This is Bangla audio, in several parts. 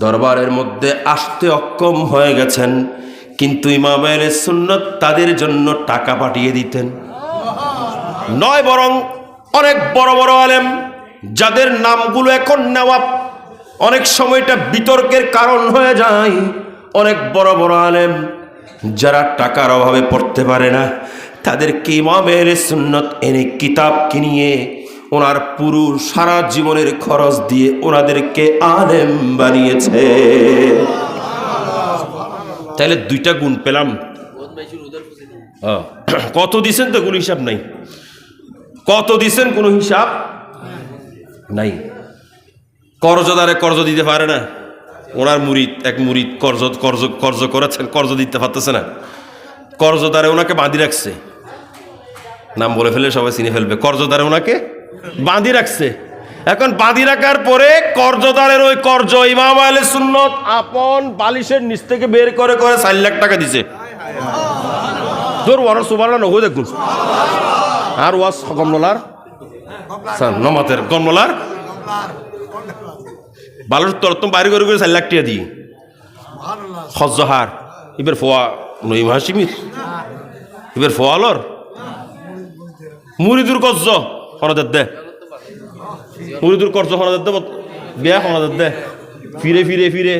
দরবারের মধ্যে আসতে অক্ষম হয়ে গেছেন, কিন্তু ইমাম আহলে সুন্নাত তাদের জন্য টাকা পাঠিয়ে দিতেন। নয় বরং অনেক বড় বড় আলেম যাদের নামগুলো এখন নেওয়া অনেক সময়টা বিতর্কের কারণ হয়ে যায়, অনেক বড় বড় আলেম যারা টাকার অভাবে পড়তে পারে না, তাদেরকে ইমাম আহলে সুন্নাত এনে কিতাব কিনিয়ে ওনার পুরো সারা জীবনের খরচ দিয়ে ওনাদেরকে আলেম বানিয়েছে। তাহলে দুইটা গুণ পেলাম। কত দিছেন তো কোনো হিসাব নাই, কত দিছেন কোনো হিসাব নাই। কর্জদারে কর্জ দিতে পারে না, ওনার মুরিদ এক মুরিদ কর্জ করেছেন, কর্জ দিতে পারতেছে না, কর্জদারে ওনাকে বাঁধি রাখছে। নাম বলে ফেলে সবাই চিনে ফেলবে। কর্জদারে ওনাকে বাঁধি রাখছে। এখন বাঁধি রাখার পরে কর্জদারের ওই কর্জ ইমাম আহলে সুন্নাত আপন বালিশের নিচ থেকে বের করে করে 4 লাখ টাকা দিছে। জোর ওয়ার সুবহানাল্লাহ নগো দেখুন। আর ওয়াস গমলার নমাতের গমলার বালুর তরতম বাইরে করে করে 4 লাখ টাকা দিই হজহার এবার ফোয়া নইম হাসিমির এবার ফোয়ালর মুরিদুর কর্জ হনাদের দে, মুরিদুর কর্জ হনাদের দে, বিয়া হনাদের দে, ফিরে ফিরে ফিরে।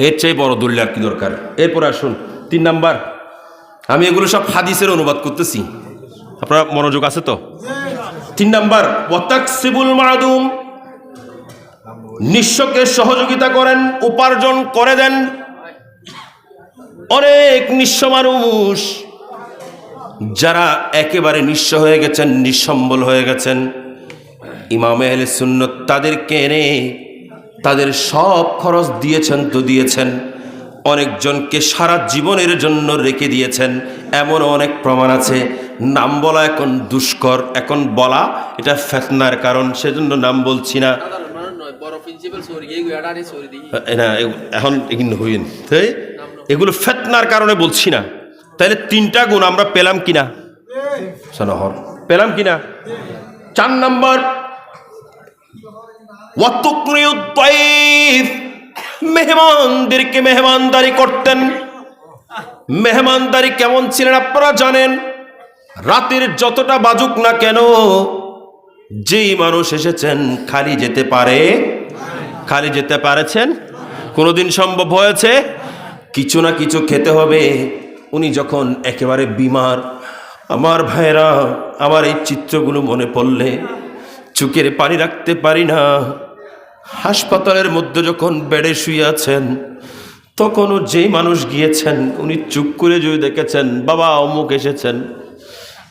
এর চেয়ে বড় দলিল আর কি দরকার। এরপরে আসুন 3 নাম্বার। আমি এগুলো সব হাদিসের অনুবাদ করতেছি, আপনার মনোযোগ আছে তো? 3 নাম্বার, ওয়াতাকসিবুল মাদুম, নিঃস্বকে সহযোগিতা করেন, উপার্জন করে দেন। অনেক নিঃস্ব মানুষ যারা একেবারে নিঃস্ব হয়ে গেছেন, নিঃসম্বল হয়ে গেছেন, ইমাম আহলে সুন্নাত তাদেরকে এনে তাদের সব খরচ দিয়েছেন তো দিয়েছেন, অনেকজনকে সারা জীবনের জন্য রেখে দিয়েছেন। এমন অনেক প্রমাণ আছে, নাম বলা এখন দুষ্কর, এখন বলা এটা ফিতনার কারণ, সেজন্য নাম বলছি না। এখন এগুলো ফিতনার কারণে বলছি না। তাহলে 3টা গুণ আমরা পেলাম কিনা? সনহর পেলাম কিনা? 4 নাম্বার, মেহমানদেরকে মেহমানদারি করতেন। মেহমানদারি কেমন ছিলেন আপনারা জানেন। রাতের যতটা বাজুক না কেন, যেই মানুষ এসেছেন খালি যেতে পারে? খালি যেতে পারেছেন? কোনোদিন সম্ভব হয়েছে? কিছু না কিছু খেতে হবে। উনি যখন একেবারে বিমার, আমার ভাইরা, আমার এই চিত্রগুলো মনে পড়লে চোখের পানি রাখতে পারি না। হাসপাতালের মধ্যে যখন বেডে শুয়ে আছেন, তখনও যেই মানুষ গিয়েছেন উনি চুপ করে যদি দেখেছেন বাবা অমুক এসেছেন,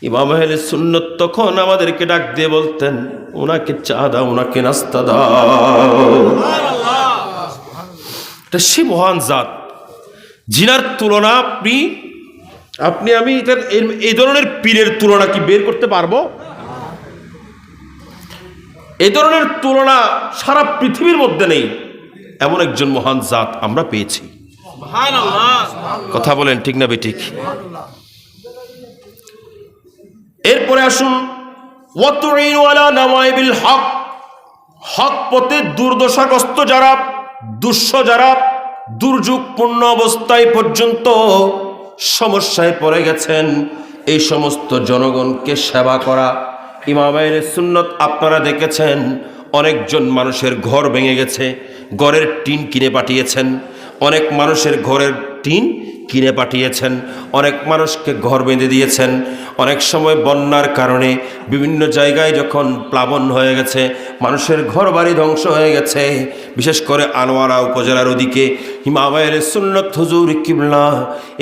ইমাম আহলে সুন্নাত তখন আমাদেরকে ডাক দিয়ে বলতেন ওনাকে চা দাও, ওনাকে নাস্তা দাও। এটা সে মহান জাত জিনার তুলনা আপনি আমি এই ধরনের পীরের তুলনা কি বের করতে পারবো? এই ধরনের তুলনা সারা পৃথিবীর মধ্যে নেই। এমন একজন মহান জাত আমরা পেয়েছি। কথা বলেন ঠিক না বেঠিক? এরপরে আসুন, ওয়াতুইনু আলা নাওয়াইবিল হক, হক পথে দুর্দশাগ্রস্ত যারা, দুঃস্ব যারা, দুর্যোগপূর্ণ অবস্থায় পর্যন্ত সমস্যায় পড়ে গেছেন, এই সমস্ত জনগণকে সেবা করা। ইমাম আহলে সুন্নাত আপনারা দেখেছেন অনেকজন মানুষের ঘর ভেঙে গেছে, ঘরের টিন কিনে পাঠিয়েছেন। অনেক মানুষের ঘরের টিন কিনে পাঠিয়েছেন, অনেক মানুষকে ঘর বেঁধে দিয়েছেন। অনেক সময় বন্যার কারণে বিভিন্ন জায়গায় যখন প্লাবন হয়ে গেছে, মানুষের ঘর বাড়ি ধ্বংস হয়ে গেছে, বিশেষ করে আনোয়ারা উপজেলার ওদিকে ইমাম আহলে সুন্নাত হুজুর কিবলা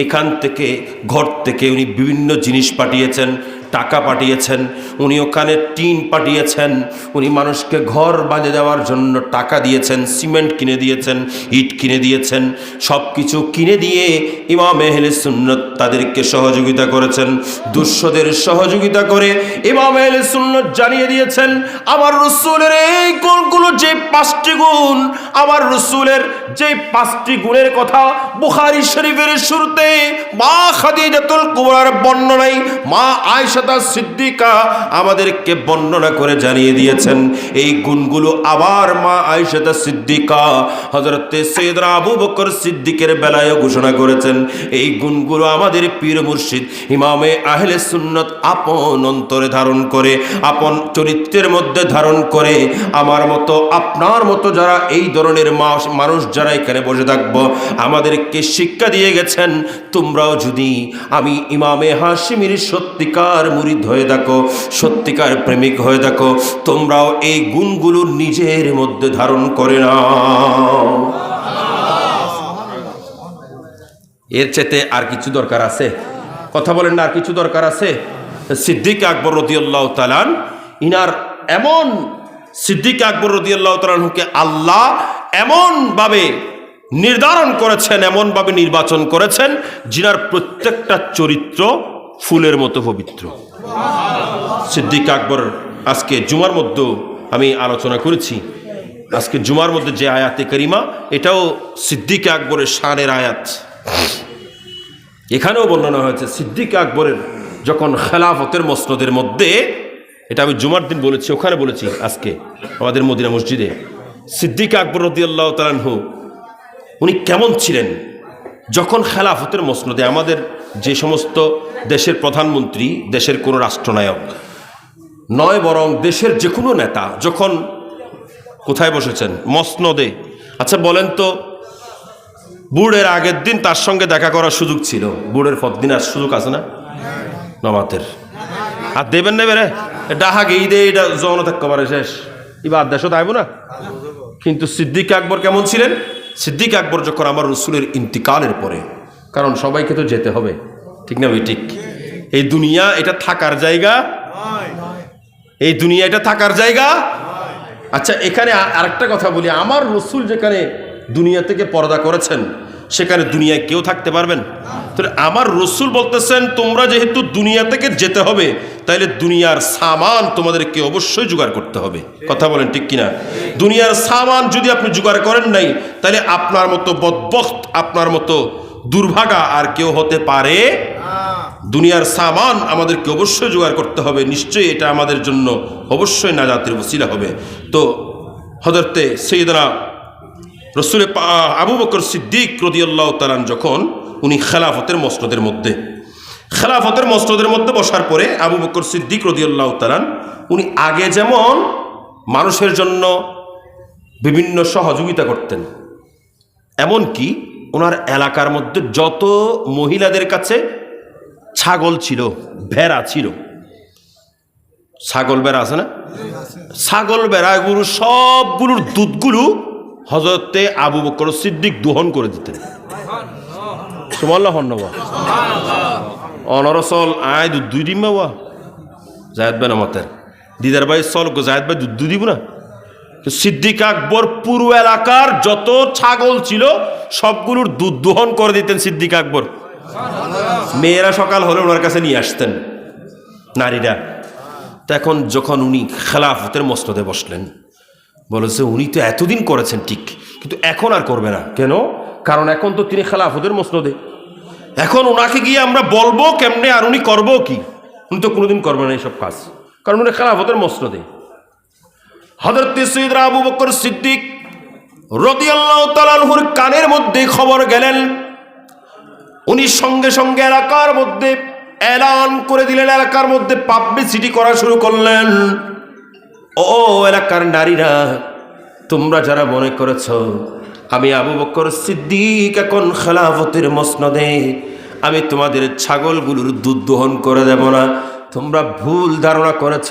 এখান থেকে ঘর থেকে উনি বিভিন্ন জিনিস পাঠিয়েছেন, টাকা পাঠিয়েছেন, উনি ওখানে টিন পাঠিয়েছেন, উনি মানুষকে ঘর বাঁধে দেওয়ার জন্য টাকা দিয়েছেন, সিমেন্ট কিনে দিয়েছেন, ইট কিনে দিয়েছেন। সব কিছু কিনে দিয়ে ইমাম আহলে সুন্নাত তাদেরকে সহযোগিতা করেছেন। দুঃস্থদের সহযোগিতা করে ইমাম আহলে সুন্নাত জানিয়ে দিয়েছেন আমার রাসূলের এই গুণগুলো, যে 5টি গুণ আমার রাসূলের যে 5টি গুণের কথা বুখারী শরীফের শুরুতে মা খাদিজাতুল কুবরার বর্ণনায় মা আয়েশা সিদ্দিকা আমাদেরকে বর্ণনা করে জানিয়ে দিয়েছেন। এই গুণগুলো আবার মা আয়েশা সিদ্দিকা হযরতে সাইয়েদনা আবু বকর সিদ্দিকের বেলায় ঘোষণা করেছেন। এই গুণগুলো আমাদের পীর মুর্শিদ ইমামে আহলে সুন্নাত আপন অন্তরে ধারণ করে, আপন চরিত্রের মধ্যে ধারণ করে আমার মতো আপনার মতো যারা এই ধরনের মানুষ যারা এখানে বসে থাকবো আমাদেরকে শিক্ষা দিয়ে গেছেন। তোমরাও যদি আমি ইমামে হাশিমির সত্যিকার মুরিদ হয়ে থাকো, সত্যিকার প্রেমিক হয়ে থাকো, তোমরাও এই গুণগুলো নিজের মধ্যে ধারণ করে নাও। এর চেয়ে আর কিছু দরকার আছে? কথা বলেন না, আর কিছু দরকার আছে? সিদ্দিক আকবর রাদিয়াল্লাহু তাআলা ইনার এমন, সিদ্দিক আকবর রাদিয়াল্লাহু তাআলাকে আল্লাহ এমন ভাবে নির্ধারণ করেছেন, এমন ভাবে নির্বাচন করেছেন যিনার প্রত্যেকটা চরিত্র ফুলের মতো পবিত্র। সিদ্দিক আকবর আজকে জুমার মধ্যে আমি আলোচনা করেছি, আজকে জুমার মধ্যে যে আয়াতে কারিমা এটাও সিদ্দিক আকবরের শানের আয়াত। এখানেও বর্ণনা হয়েছে সিদ্দিক আকবরের যখন খেলাফতের মসনদের মধ্যে, এটা আমি জুমার দিন বলেছি, ওখানে বলেছি আজকে আমাদের মদিনা মসজিদে, সিদ্দিক আকবর রাদিয়াল্লাহু তাআলা আনহু উনি কেমন ছিলেন যখন খেলাফতের মসনদে, আমাদের যে সমস্ত দেশের প্রধানমন্ত্রী, দেশের কোনো রাষ্ট্রনায়ক নয় বরং দেশের যে কোনো নেতা যখন কোথায় বসেছেন? মসনদে। আচ্ছা বলেন তো, বুড়ের আগের দিন তার সঙ্গে দেখা করার সুযোগ ছিল, বুড়ের পরদিন আর সুযোগ আছে না নামাতের? আর দেবেন নেবে রে ডাহা গেই দে, এটা জন থাকতে পারে শেষ এবার দেশও তাইব না। কিন্তু সিদ্দিক আকবর কেমন ছিলেন? সিদ্দিক আকবর যখন আমার রাসূলের ইন্তিকালের পরে, কারণ সবাইকে তো যেতে হবে, ঠিক না ভাই? ঠিক। এই দুনিয়া এটা থাকার জায়গা, এই দুনিয়া এটা থাকার জায়গা। আচ্ছা এখানে আরেকটা কথা বলি, আমার রাসূল যেখানে দুনিয়া থেকে পর্দা করেছেন সেখানে দুনিয়ায় কেউ থাকতে পারবেন? তাহলে আমার রাসূল বলতেছেন তোমরা যেহেতু দুনিয়া থেকে যেতে হবে তাইলে দুনিয়ার সামান তোমাদেরকে অবশ্যই জোগাড় করতে হবে। কথা বলেন ঠিক কিনা? দুনিয়ার সামান যদি আপনি জোগাড় করেন নাই তাহলে আপনার মতো বদবখত, আপনার মতো দুর্ভাগা আর কেউ হতে পারে। দুনিয়ার সামান আমাদেরকে অবশ্যই জোগাড় করতে হবে, নিশ্চয়ই এটা আমাদের জন্য অবশ্যই নাজাতের ওসিলা হবে। তো হযরতে সাইয়েদনা রাসূল আবু বকর সিদ্দিক রাদিয়াল্লাহু তাআলা যখন উনি খেলাফতের মসনদের মধ্যে বসার পরে আবু বকর সিদ্দিক রাদিয়াল্লাহু তাআলা উনি আগে যেমন মানুষের জন্য বিভিন্ন সহযোগিতা করতেন, এমনকি ওনার এলাকার মধ্যে যত মহিলাদের কাছে ছাগল ছিল, ভেড়া ছিল, ছাগল ভেড়া আছে না, ছাগল ভেড়াগুলো সবগুলোর দুধগুলো হযরতে আবু বকর সিদ্দিক দহন করে দিতেন। সুবহানাল্লাহ। অনরসল আয় দুধ দুই দিন বাবা জায়েদ ভাই আমাদের দিদার ভাই চল জায়েদ ভাই দুধ দিব না। সিদ্দিক আকবর পুরো এলাকার যত ছাগল ছিল সবগুলোর দুধ দহন করে দিতেন সিদ্দিক আকবর। মেয়েরা সকাল হলে ওনার কাছে নিয়ে আসতেন নারীরা। তখন যখন উনি খেলাফতের মসনদে বসলেন, বলেছে উনি তো এতদিন করেছেন ঠিক, কিন্তু এখন আর করবে না। কেন? কারণ এখন তো তিনি খেলাফতের মসনদে, এখন ওনাকে গিয়ে আমরা বলবো কেমনে আর উনি করবো কি? উনি তো কোনোদিন করবে না এইসব কাজ, কারণ উনি খেলাফতের মসনদে। হযরত সাইয়েদনা আবু বকর সিদ্দিক রাদিয়াল্লাহু তাআলা আনহুর কানের মধ্যে খবর গেলেন, উনি সঙ্গে সঙ্গে এলাকার মধ্যে এলান করে দিলেন, এলাকার মধ্যে পাবলিসিটি করা শুরু করলেন। ও এলাকার নারীরা, তোমরা যারা মনে করেছ আমি আবু বকর সিদ্দিক এখন খেলাফতের মসনদে, আমি তোমাদের ছাগলগুলোর দুধ দহন করে দেব না, তোমরা ভুল ধারণা করেছ।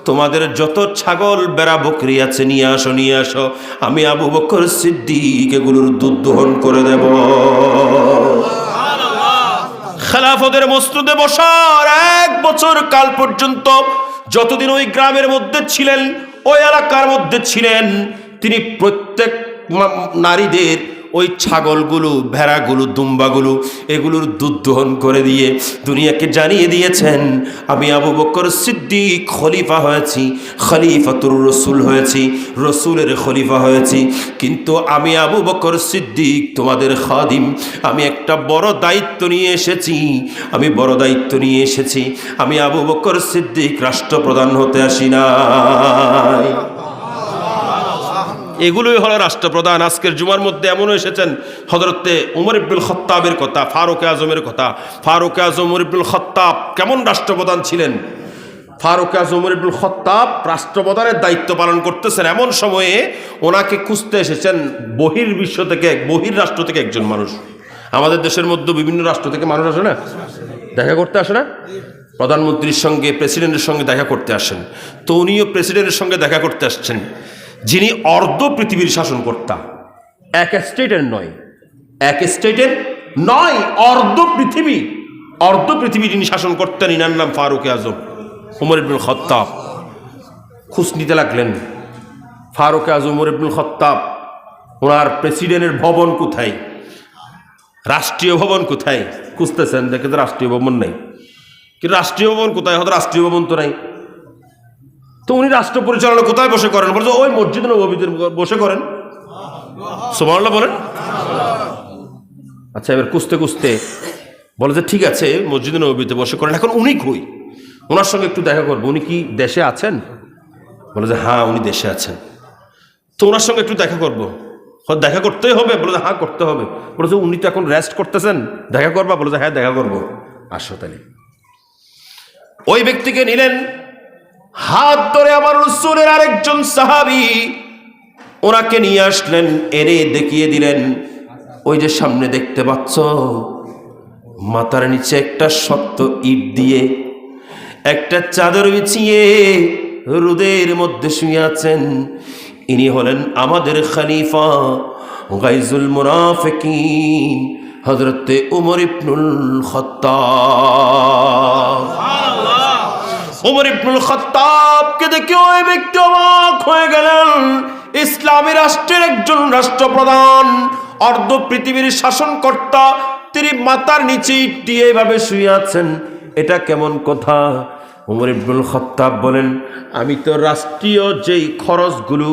তোমাদের যত ছাগল বেড়া বকরি আছে নিয়ে আসো, আমি আবু বকর সিদ্দিক এগুলোর দুধ দহন করে দেব। খেলাফতের মসনদে বসার 1 বছর কাল পর্যন্ত যতদিন ওই গ্রামের মধ্যে ছিলেন, ওই এলাকার মধ্যে ছিলেন, তিনি প্রত্যেক নারীদের ওই ছাগলগুলো, ভেড়াগুলো, দুম্বাগুলো, এগুলোর দুধ দহন করে দিয়ে দুনিয়াকে জানিয়ে দিয়েছেন, আমি আবু বকর সিদ্দিক খলিফা হয়েছি, খলিফাতুর রসুল হয়েছি, রসুলের খলিফা হয়েছি। কিন্তু আমি আবু বকর সিদ্দিক তোমাদের খাদিম, আমি একটা বড় দায়িত্ব নিয়ে এসেছি, আমি বড় দায়িত্ব নিয়ে এসেছি। আমি আবু বকর সিদ্দিক রাষ্ট্রপ্রধান হতে আসি নাই। এগুলোই হলো রাষ্ট্রপ্রধান। আজকের জুমার মধ্যে এমনও এসেছেন হযরতে উমর ইবনুল খাত্তাবের কথা, ফারুক আজমের কথা। ফারুক আজম উমর ইবনুল খাত্তাব কেমন রাষ্ট্রপ্রধান ছিলেন? ফারুক আজম উমর ইবনুল খাত্তাব রাষ্ট্রপ্রধানের দায়িত্ব পালন করতেছেন, এমন সময়ে ওনাকে খুঁজতে এসেছেন বহির্বিশ্ব থেকে, বহির্রাষ্ট্র থেকে একজন মানুষ। আমাদের দেশের মধ্যে বিভিন্ন রাষ্ট্র থেকে মানুষ আসে না, দেখা করতে আসে না? প্রধানমন্ত্রীর সঙ্গে, প্রেসিডেন্টের সঙ্গে দেখা করতে আসেন। তো উনিও প্রেসিডেন্টের সঙ্গে দেখা করতে আসছেন, যিনি অর্ধ পৃথিবীর শাসনকর্তা, এক স্টেটের নয়, এক স্টেটের নয়, অর্ধ পৃথিবী, অর্ধ পৃথিবী যিনি শাসন করতেন, ইনার নাম ফারুক আজম উমর ইবনুল খাত্তাব। খোঁজ নিতে লাগলেন ফারুক আজম উমর ইবনুল খাত্তাব, ওনার প্রেসিডেন্টের ভবন কোথায়, রাষ্ট্রীয় ভবন কোথায়? খুঁজতেছেন, দেখে তো রাষ্ট্রীয় ভবন নাই। কিন্তু রাষ্ট্রীয় ভবন কোথায়? হয়তো রাষ্ট্রীয় ভবন তো নাই। তো উনি রাষ্ট্র পরিচালনা কোথায় বসে করেন? বলছে ওই মসজিদ নববীতে বসে করেন। সুবহানাল্লাহ বলেন। আচ্ছা, এবার খুঁজতে খুঁজতে বলে যে ঠিক আছে, মসজিদ নববীতে বসে করেন। এখন উনি কই? ওনার সঙ্গে একটু দেখা করবো। উনি কি দেশে আছেন? বলে যে হ্যাঁ, উনি দেশে আছেন। তো ওনার সঙ্গে একটু দেখা করবো। দেখা করতেই হবে? বলে যে হ্যাঁ, করতে হবে। বলে যে উনি তো এখন রেস্ট করতেছেন, দেখা করবা? বলে যে হ্যাঁ, দেখা করবো, আসো তাহলে। ওই ব্যক্তিকে নিলেন, হাত ধরে আমার রাসূলের আরেকজন সাহাবী ওনাকে নিয়ে আসলেন, এনে দেখিয়ে দিলেন, ওই যে সামনে দেখতে পাচ্ছ, মাথার নিচে একটা শক্ত ইট দিয়ে একটা চাদর বিছিয়ে রোদের মধ্যে শুয়ে আছেন, ইনি হলেন আমাদের খলিফা গাইজুল মুনাফিকিন হযরতে উমর ইবনুল খাত্তাব। উমর ইবনুল খাত্তাবকে দেখে ওই ব্যক্তি অবাক হয়ে গেলেন। ইসলামী রাষ্ট্রের একজন রাষ্ট্রপ্রধান, অর্ধ পৃথিবীর শাসনকর্তা, তিনি মাথার নিচে ইট দিয়ে এভাবে শুয়ে আছেন, এটা কেমন কথা? উমর ইবনুল খাত্তাব বলেন, আমি তো রাষ্ট্রীয় যেই খরচগুলো,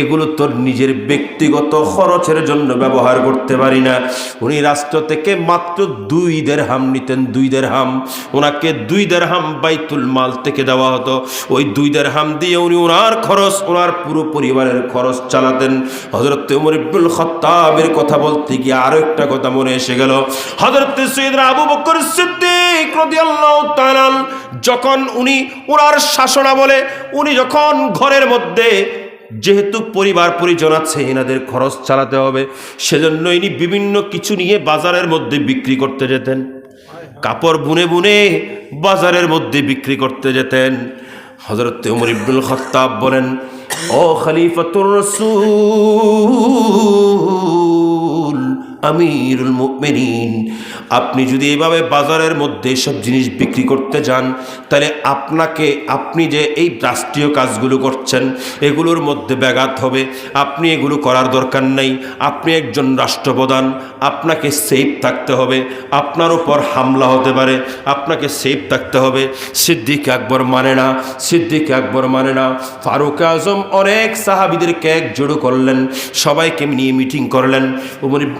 এগুলো তোর নিজের ব্যক্তিগত খরচের জন্য ব্যবহার করতে পারি না। উনি রাষ্ট্র থেকে মাত্র 2 দিরহাম নিতেন, 2 দিরহাম। ওনাকে 2 দিরহাম বাইতুল মাল থেকে দেওয়া হতো। ওই 2 দিরহাম দিয়ে উনি ওনার খরচ, ওনার পুরো পরিবারের খরচ চালাতেন। হযরত উমর ইবনুল খাত্তাবের কথা বলতে গিয়ে আরো একটা কথা মনে এসে গেল। হযরত সাইয়েদনা আবু বকর সিদ্দিক রাদিয়াল্লাহু তাআলা যখন উনি ওনার শাসনামলে, উনি যখন ঘরের মধ্যে, যেহেতু পরিবার পরিজন আছে, এনাদের খরচ চালাতে হবে, সেজন্য ইনি বিভিন্ন কিছু নিয়ে বাজারের মধ্যে বিক্রি করতে যেতেন। কাপড় বুনে বুনে বাজারের মধ্যে বিক্রি করতে যেতেন। হযরত উমর ইবনুল খাত্তাব বলেন, ও খলিফাতুর রাসূল, আমিরুল মুমিনিন, আপনি যদি এইভাবে বাজারের মধ্যে সব জিনিস বিক্রি করতে যান, তাহলে আপনি যে এই রাষ্ট্রীয় কাজগুলো করছেন, এগুলোর মধ্যে ব্যাঘাত হবে। আপনি এগুলো করার দরকার নেই। আপনি একজন রাষ্ট্রপ্রধান, আপনাকে সেফ থাকতে হবে, আপনার উপর হামলা হতে পারে, আপনাকে সেফ থাকতে হবে। সিদ্দিক আকবর মানে না, সিদ্দিক আকবর মানে না। ফারুক আজম অনেক সাহাবীদেরকে একজোড়ো করলেন, সবাইকে নিয়ে মিটিং করলেন।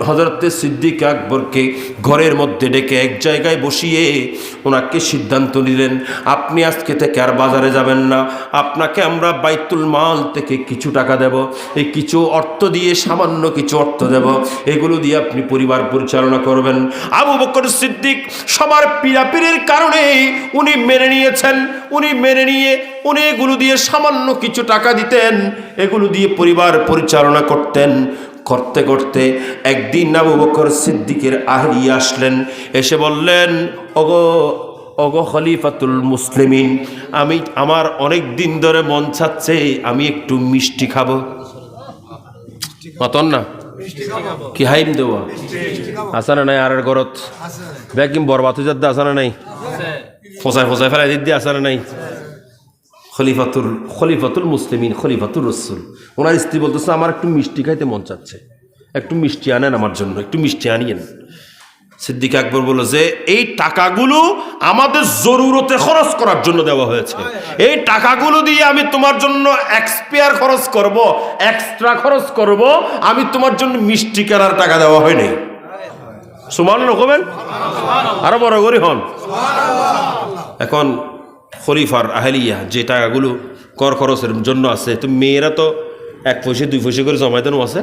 হযরত সিদ্দিক আকবরকে ঘরের মধ্যে ডেকে এক জায়গায় বসিয়ে ওনাকে সিদ্ধান্ত নিলেন, আপনি আজকে থেকে আর বাজারে যাবেন না, আপনাকে আমরা বাইতুল মাল থেকে কিছু টাকা দেব, এই কিছু অর্থ দিয়ে, সামান্য কিছু অর্থ দেব, এগুলো দিয়ে আপনি পরিবার পরিচালনা করবেন। আবু বকর সিদ্দিক সবার পীড়াপিড়ির কারণে উনি মেনে নিয়েছেন। উনি মেনে নিয়ে উনি এগুলো দিয়ে সামান্য কিছু টাকা দিতেন, এগুলো দিয়ে পরিবার পরিচালনা করতেন। করতে করতে একদিন আবু বকর সিদ্দিকের আহলি আসলেন, এসে বললেন, ওগো খলিফাতুল মুসলিমিন, আমার অনেক দিন ধরে মন চাচ্ছে আমি একটু মিষ্টি খাবো। মতন না কি হাইম দেওয়া আসানা নাই, আর গরত ব্যাকিম বরবাদ হয়ে যাচ্ছে, আসানা নাই, ফসায় ফসায় ফেলাই দিদি, আসানা নাই। খলিফাতুল মুসলিমিন, খলিফাতুর রাসূল, ওনার স্ত্রী বলতেছে আমার একটু মিষ্টি খাইতে মন চাচ্ছে। একটু মিষ্টি আনেন আমার জন্য, একটু মিষ্টি আনিয়েন। সিদ্দিক আকবর বলল যে এই টাকাগুলো আমাদের জরুরতে খরচ করার জন্য দেওয়া হয়েছে, এই টাকাগুলো দিয়ে আমি তোমার জন্য এক্সপায়ার খরচ করব, এক্সট্রা খরচ করব, আমি তোমার জন্য মিষ্টি কেনার টাকা দেওয়া হয় নাই। সুবহানাল্লাহ কবেন, আরো বড় করে হন। এখন খলিফার আহলিয়া যে টাকাগুলো কর খরচের জন্য আছে, তো মেয়েরা তো 1 পয়সা 2 পয়সা করে জমাইতেও আছে,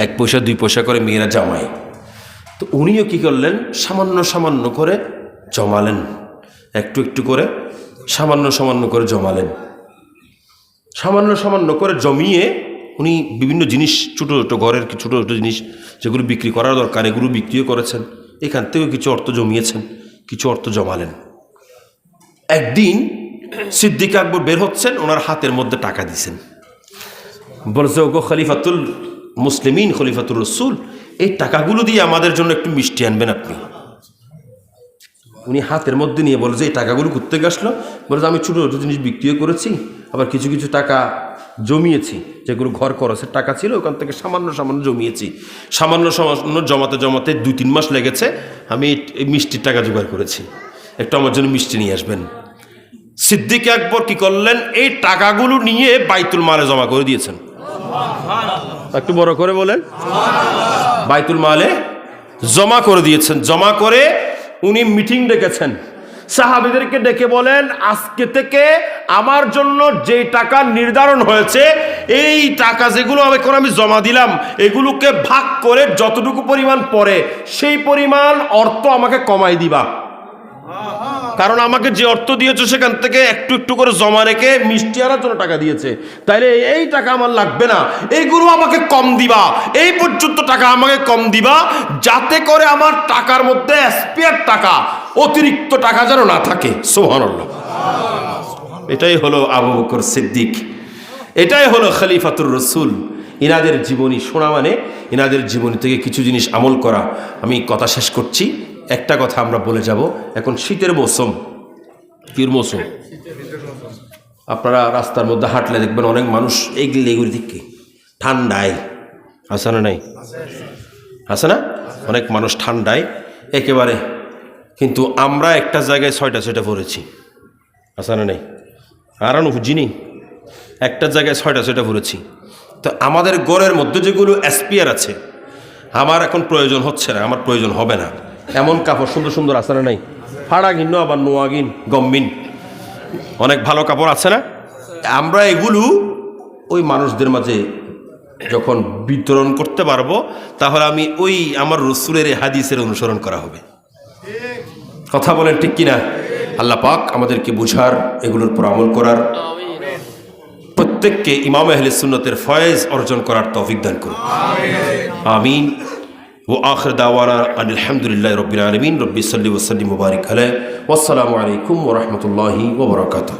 1 পয়সা 2 পয়সা করে মেয়েরা জমায়। তো উনিও কি করলেন, সামান্য সামান্য করে জমালেন, একটু একটু করে সামান্য সামান্য করে জমালেন। সামান্য সামান্য করে জমিয়ে উনি বিভিন্ন জিনিস, ছোটো ছোটো ঘরের ছোটো ছোটো জিনিস যেগুলো বিক্রি করার দরকার, এগুলো বিক্রিও করেছেন, এখান থেকেও কিছু অর্থ জমিয়েছেন, কিছু অর্থ জমালেন। একদিন সিদ্দিক আকবর বের হচ্ছেন, ওনার হাতের মধ্যে টাকা দিছেন, বলছে ওগো খলিফাতুল মুসলিমিন, খলিফাতুর রসুল, এই টাকাগুলো দিয়ে আমাদের জন্য একটু মিষ্টি আনবেন আপনি। উনি হাতের মধ্যে নিয়ে বলে যে এই টাকাগুলো করতে গেছলো, বলে যে আমি ছোটো ছোটো জিনিস বিক্রিও করেছি, আবার কিছু কিছু টাকা জমিয়েছি, যেগুলো ঘর খরচের টাকা ছিল ওখান থেকে সামান্য সামান্য জমিয়েছি। সামান্য সামান্য জমাতে জমাতে 2-3 মাস লেগেছে, আমি এই মিষ্টির টাকা জোগাড় করেছি, একটু আমার জন্য মিষ্টি নিয়ে আসবেন। সিদ্দিক আকবর কি করলেন, এই টাকাগুলো নিয়ে বাইতুল মালে জমা করে দিয়েছেন। একটু বড় করে বলেন, বাইতুল মালে জমা করে দিয়েছেন। জমা করে উনি মিটিং ডেকেছেন, সাহাবীদেরকে ডেকে বলেন আজকে থেকে আমার জন্য যে টাকা নির্ধারণ হয়েছে, এই টাকা যেগুলো এখন আমি জমা দিলাম, এগুলোকে ভাগ করে যতটুকু পরিমাণ পড়ে সেই পরিমাণ অর্থ আমাকে কমাই দিবা। কারণ আমাকে যে অর্থ দিয়েছে সেখান থেকে একটু একটু করে জমা রেখে মিষ্টি আনার জন্য টাকা দিয়েছে, তাইলে এই টাকা আমার লাগবে না, এইগুলো আমাকে কম দিবা, এই পর্যন্ত টাকা আমাকে কম দিবা, যাতে করে আমার টাকার মধ্যে স্পেয়ার টাকা, অতিরিক্ত টাকা যেন না থাকে। সুবহানাল্লাহ। এটাই হলো আবু বকর সিদ্দিক, এটাই হলো খলিফাতুর রসুল। ইনাদের জীবনী শোনা মানে ইনাদের জীবনী থেকে কিছু জিনিস আমল করা। আমি কথা শেষ করছি, একটা কথা আমরা বলে যাব। এখন শীতের মৌসুম, কির মৌসুম, আপনারা রাস্তার মধ্যে হাঁটলে দেখবেন অনেক মানুষ এইগুলি দিকে ঠান্ডায় আছে না, নাই আছে না, অনেক মানুষ ঠান্ডায় একেবারে, কিন্তু আমরা একটা জায়গায় 6টা পড়েছি, আছে না, নাই, আর বুঝিনি, একটা জায়গায় 6টা পড়েছি। তো আমাদের ঘরের মধ্যে যেগুলো স্পেয়ার আছে, আমার এখন প্রয়োজন হচ্ছে না, আমার প্রয়োজন হবে না, এমন কাপড় সুন্দর সুন্দর আছে না, নাই, ফাড়া গিন্ন আবার নোয়াগিন গম্মিন, অনেক ভালো কাপড় আছে না। আমরা এগুলো ওই মানুষদের মাঝে যখন বিতরণ করতে পারবো, তাহলে আমি ওই আমার রসুলের হাদিসের অনুসরণ করা হবে। কথা বলেন ঠিক কিনা? আল্লাহ পাক আমাদেরকে বুঝার, এগুলোর উপর আমল করার, প্রত্যেককে ইমাম আহলে সুন্নতের ফয়েজ অর্জন করার তৌফিক দান করুন। আমিন। وآخر دعوانا أن الحمد لله رب العالمين رب صل وسلم وبارك عليه والسلام عليكم ورحمة الله وبركاته.